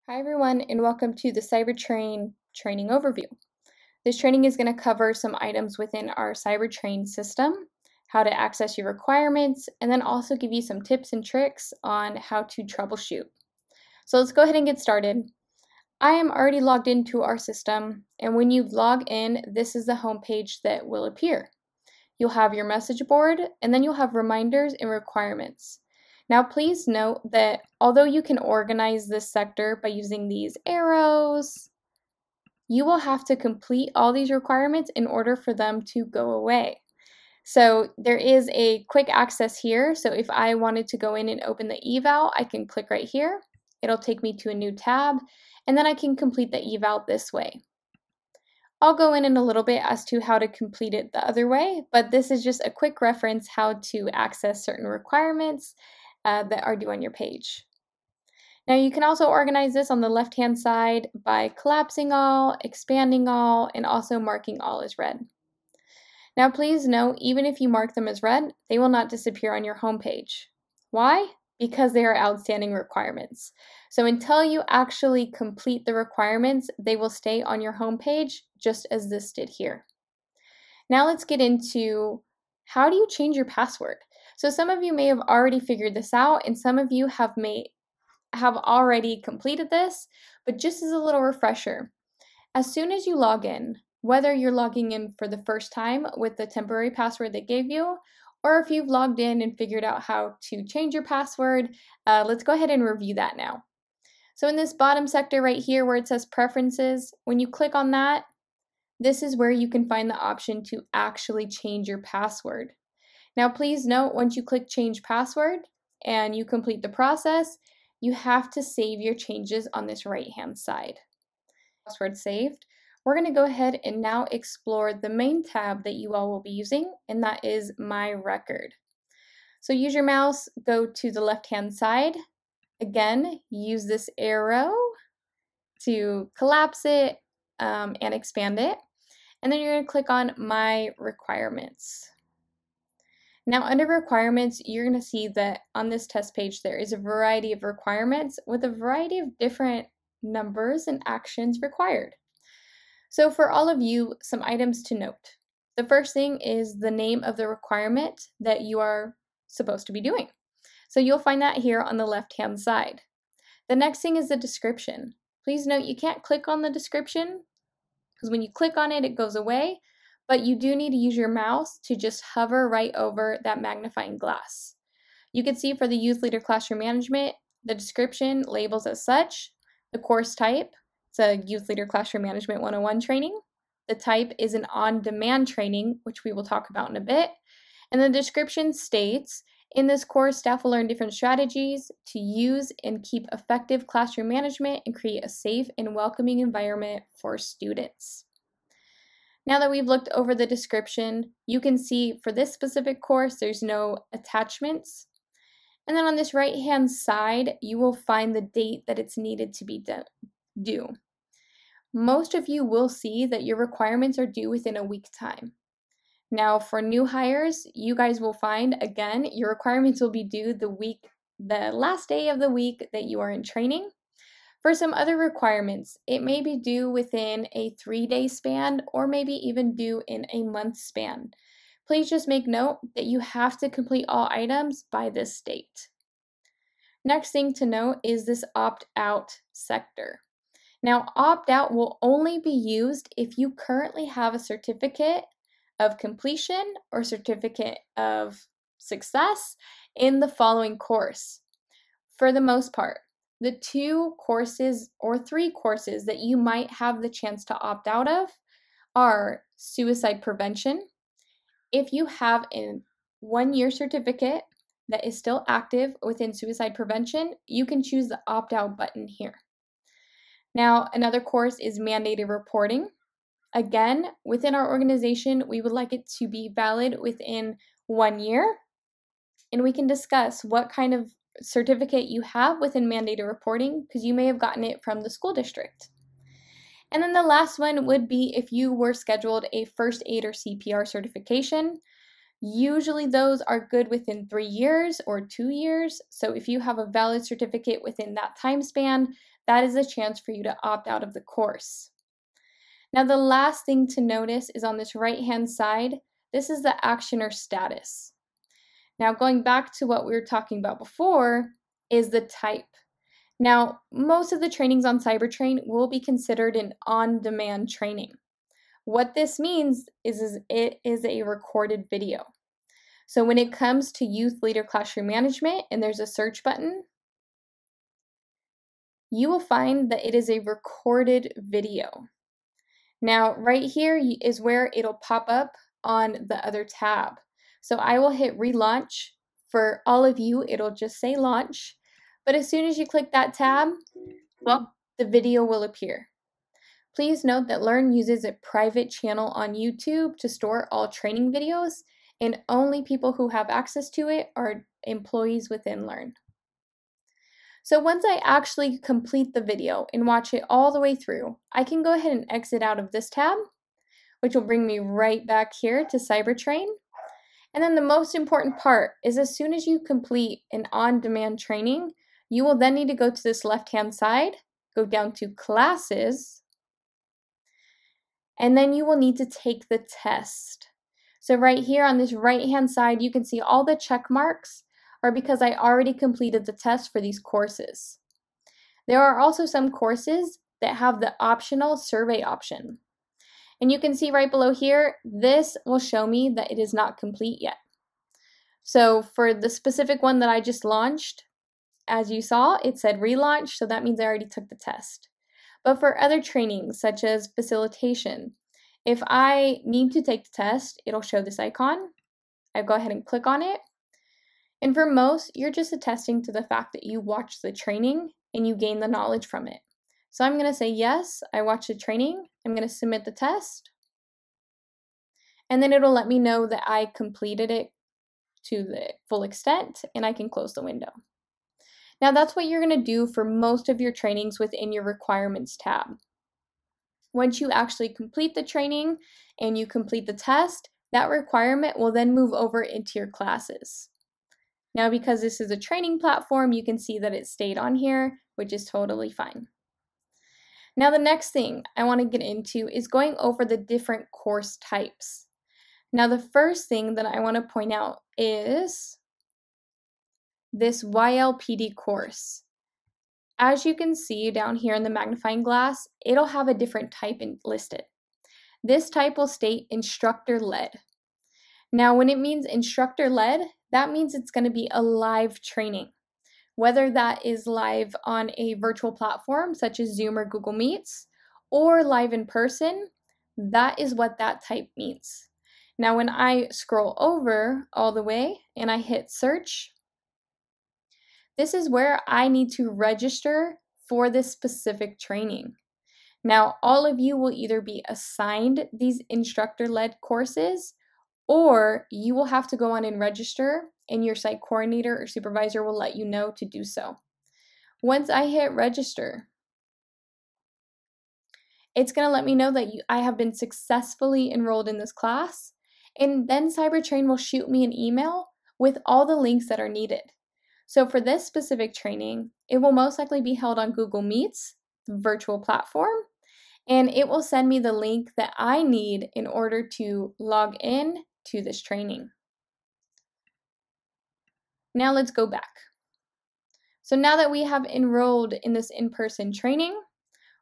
Hi everyone, and welcome to the Cybertrain training overview. This training is going to cover some items within our Cybertrain system, how to access your requirements, and then also give you some tips and tricks on how to troubleshoot. So let's go ahead and get started. I am already logged into our system, and when you log in, this is the home page that will appear. You'll have your message board, and then you'll have reminders and requirements. Now, please note that although you can organize this sector by using these arrows, you will have to complete all these requirements in order for them to go away. So there is a quick access here. So if I wanted to go in and open the eval, I can click right here. It'll take me to a new tab, and then I can complete the eval this way. I'll go in a little bit as to how to complete it the other way, but this is just a quick reference how to access certain requirements that are due on your page. Now you can also organize this on the left-hand side by collapsing all, expanding all, and also marking all as red. Now please note, even if you mark them as red, they will not disappear on your home page. Why? Because they are outstanding requirements. So until you actually complete the requirements, they will stay on your home page just as this did here. Now let's get into how do you change your password? So some of you may have already figured this out, and some of you have already completed this, but just as a little refresher, as soon as you log in, whether you're logging in for the first time with the temporary password they gave you, or if you've logged in and figured out how to change your password, let's go ahead and review that now. So in this bottom sector right here where it says preferences, when you click on that, this is where you can find the option to actually change your password. Now please note, once you click change password and you complete the process, you have to save your changes on this right-hand side. Password saved. We're going to go ahead and now explore the main tab that you all will be using, and that is My Record. So use your mouse, go to the left-hand side. Again, use this arrow to collapse it and expand it. And then you're going to click on My Requirements. Now under requirements, you're going to see that on this test page, there is a variety of requirements with a variety of different numbers and actions required. So for all of you, some items to note. The first thing is the name of the requirement that you are supposed to be doing. So you'll find that here on the left-hand side. The next thing is the description. Please note you can't click on the description because when you click on it, it goes away. But you do need to use your mouse to just hover right over that magnifying glass. You can see for the Youth Leader Classroom Management, the description labels as such, the course type, it's a Youth Leader Classroom Management 101 training. The type is an on-demand training, which we will talk about in a bit. And the description states, in this course, staff will learn different strategies to use and keep effective classroom management and create a safe and welcoming environment for students. Now that we've looked over the description, you can see for this specific course, there's no attachments. And then on this right-hand side, you will find the date that it's needed to be due. Most of you will see that your requirements are due within a week time. Now for new hires, you guys will find, again, your requirements will be due the last day of the week that you are in training. For some other requirements, it may be due within a 3-day span or maybe even due in a month span. Please just make note that you have to complete all items by this date. Next thing to note is this opt-out sector. Now, opt-out will only be used if you currently have a certificate of completion or certificate of success in the following course. For the most part, the 2 courses or 3 courses that you might have the chance to opt out of are suicide prevention. If you have a 1-year certificate that is still active within suicide prevention, you can choose the opt-out button here. Now, another course is mandated reporting. Again, within our organization, we would like it to be valid within 1 year, and we can discuss what kind of certificate you have within mandated reporting because you may have gotten it from the school district. And then the last one would be if you were scheduled a first aid or CPR certification. Usually those are good within 3 years or 2 years. So if you have a valid certificate within that time span, that is a chance for you to opt out of the course. Now, the last thing to notice is on this right-hand side, this is the actioner status. Now, going back to what we were talking about before is the type. Now, most of the trainings on Cybertrain will be considered an on-demand training. What this means is it is a recorded video. So when it comes to Youth Leader Classroom Management and there's a search button, you will find that it is a recorded video. Now, right here is where it'll pop up on the other tab. So I will hit relaunch. For all of you, it'll just say launch. But as soon as you click that tab, well, the video will appear. Please note that Learn uses a private channel on YouTube to store all training videos, and only people who have access to it are employees within Learn. So once I actually complete the video and watch it all the way through, I can go ahead and exit out of this tab, which will bring me right back here to Cybertrain. And then the most important part is as soon as you complete an on-demand training, you will then need to go to this left-hand side, go down to Classes, and then you will need to take the test. So right here on this right-hand side, you can see all the check marks are because I already completed the test for these courses. There are also some courses that have the optional survey option. And you can see right below here, this will show me that it is not complete yet. So for the specific one that I just launched, as you saw, it said relaunch, so that means I already took the test. But for other trainings, such as facilitation, if I need to take the test, it'll show this icon. I go ahead and click on it. And for most, you're just attesting to the fact that you watched the training and you gain the knowledge from it. So I'm going to say, yes, I watched the training. I'm going to submit the test. And then it'll let me know that I completed it to the full extent, and I can close the window. Now that's what you're going to do for most of your trainings within your requirements tab. Once you actually complete the training and you complete the test, that requirement will then move over into your classes. Now, because this is a training platform, you can see that it stayed on here, which is totally fine. Now, the next thing I want to get into is going over the different course types. Now, the first thing that I want to point out is this YLPD course. As you can see down here in the magnifying glass, it'll have a different type listed. This type will state instructor-led. Now, when it means instructor-led, that means it's going to be a live training. Whether that is live on a virtual platform such as Zoom or Google Meets, or live in person, that is what that type means. Now, when I scroll over all the way and I hit search, this is where I need to register for this specific training. Now, all of you will either be assigned these instructor-led courses, or you will have to go on and register, and your site coordinator or supervisor will let you know to do so. Once I hit register, it's going to let me know that I have been successfully enrolled in this class, and then Cybertrain will shoot me an email with all the links that are needed. So for this specific training, it will most likely be held on Google Meets, the virtual platform, and it will send me the link that I need in order to log in to this training. Now let's go back. So now that we have enrolled in this in-person training,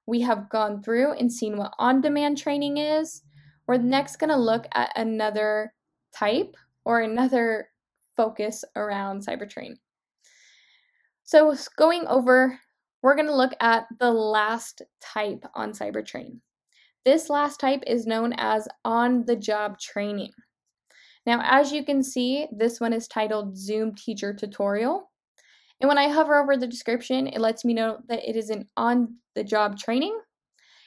we have gone through and seen what on-demand training is. We're next going to look at another type or another focus around Cybertrain. So going over, we're going to look at the last type on Cybertrain. This last type is known as on-the-job training. Now, as you can see, this one is titled Zoom Teacher Tutorial. And when I hover over the description, it lets me know that it is an on-the-job training.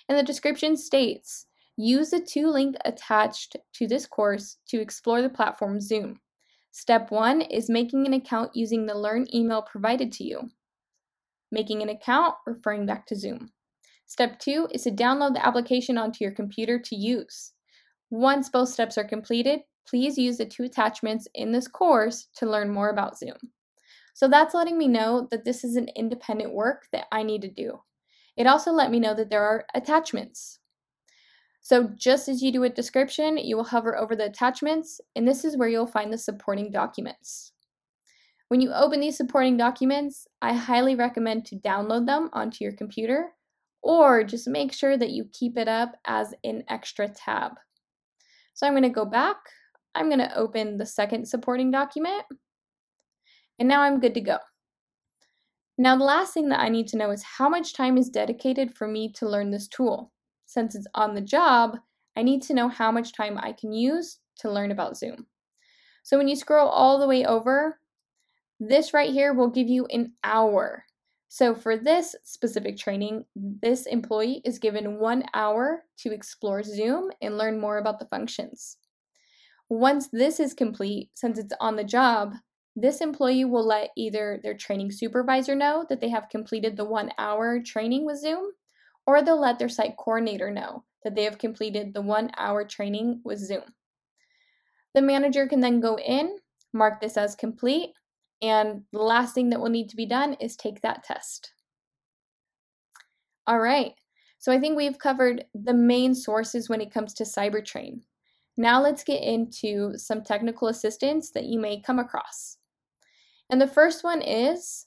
And the description states, use the 2 links attached to this course to explore the platform Zoom. Step 1 is making an account using the Learn email provided to you. Making an account, referring back to Zoom. Step 2 is to download the application onto your computer to use. Once both steps are completed, please use the 2 attachments in this course to learn more about Zoom. So that's letting me know that this is an independent work that I need to do. It also let me know that there are attachments. So just as you do a description, you will hover over the attachments, and this is where you'll find the supporting documents. When you open these supporting documents, I highly recommend to download them onto your computer, or just make sure that you keep it up as an extra tab. So I'm going to go back. I'm going to open the second supporting document, and now I'm good to go. Now the last thing that I need to know is how much time is dedicated for me to learn this tool. Since it's on the job, I need to know how much time I can use to learn about Zoom. So when you scroll all the way over, this right here will give you an hour. So for this specific training, this employee is given 1 hour to explore Zoom and learn more about the functions. Once this is complete, since it's on the job, this employee will let either their training supervisor know that they have completed the 1 hour training with Zoom, or they'll let their site coordinator know that they have completed the 1 hour training with Zoom. The manager can then go in, mark this as complete, and the last thing that will need to be done is take that test. All right, so I think we've covered the main sources when it comes to Cybertrain. Now let's get into some technical assistance that you may come across. And the first one is,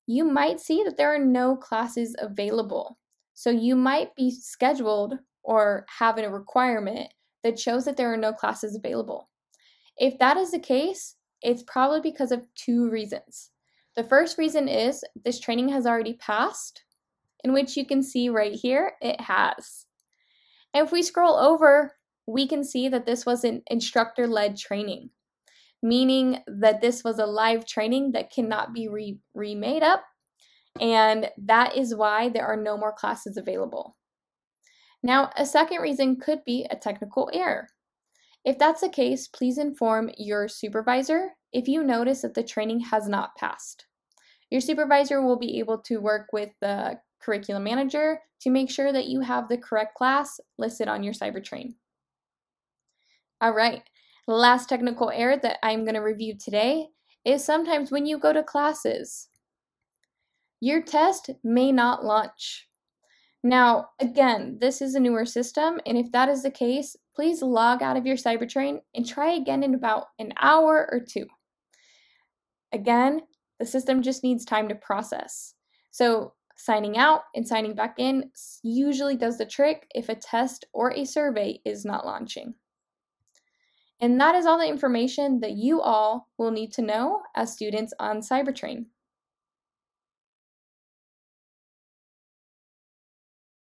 you might see that there are no classes available. So you might be scheduled or have a requirement that shows that there are no classes available. If that is the case, it's probably because of 2 reasons. The first reason is this training has already passed, in which you can see right here, it has. And if we scroll over, we can see that this was an instructor-led training, meaning that this was a live training that cannot be remade up, and that is why there are no more classes available. Now, a second reason could be a technical error. If that's the case, please inform your supervisor if you notice that the training has not passed. Your supervisor will be able to work with the curriculum manager to make sure that you have the correct class listed on your Cybertrain. All right, last technical error that I'm going to review today is sometimes when you go to classes, your test may not launch. Now, again, this is a newer system, and if that is the case, please log out of your Cybertrain and try again in about an hour or 2. Again, the system just needs time to process. So signing out and signing back in usually does the trick if a test or a survey is not launching. And that is all the information that you all will need to know as students on Cybertrain.